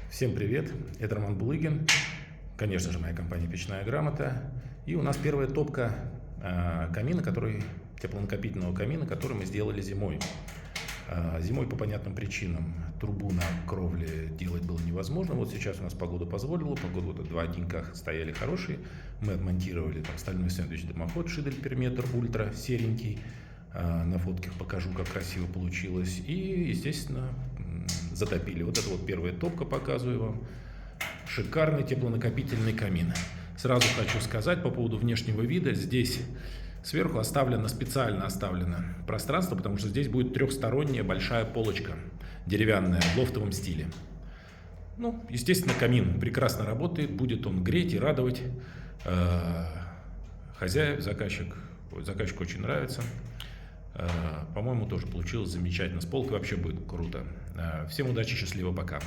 Всем привет, это Роман Булыгин, конечно же, моя компания «Печная грамота». И у нас первая топка камина, теплонакопительного камина, который мы сделали зимой. Зимой по понятным причинам трубу на кровле делать было невозможно. Вот сейчас у нас погода позволила, погода вот 2 денька стояли хорошие. Мы отмонтировали там стальной сэндвич-дымоход Шидель Периметр Ультра, серенький. На фотках покажу, как красиво получилось. И, естественно, затопили. Вот это вот первая топка, показываю вам. Шикарный теплонакопительный камин. Сразу хочу сказать по поводу внешнего вида. Здесь сверху специально оставлено пространство, потому что здесь будет трехсторонняя большая полочка деревянная в лофтовом стиле. Ну, естественно, камин прекрасно работает, будет он греть и радовать хозяев, заказчику очень нравится. По-моему, тоже получилось замечательно. С полкой вообще будет круто. Всем удачи, счастливо, пока.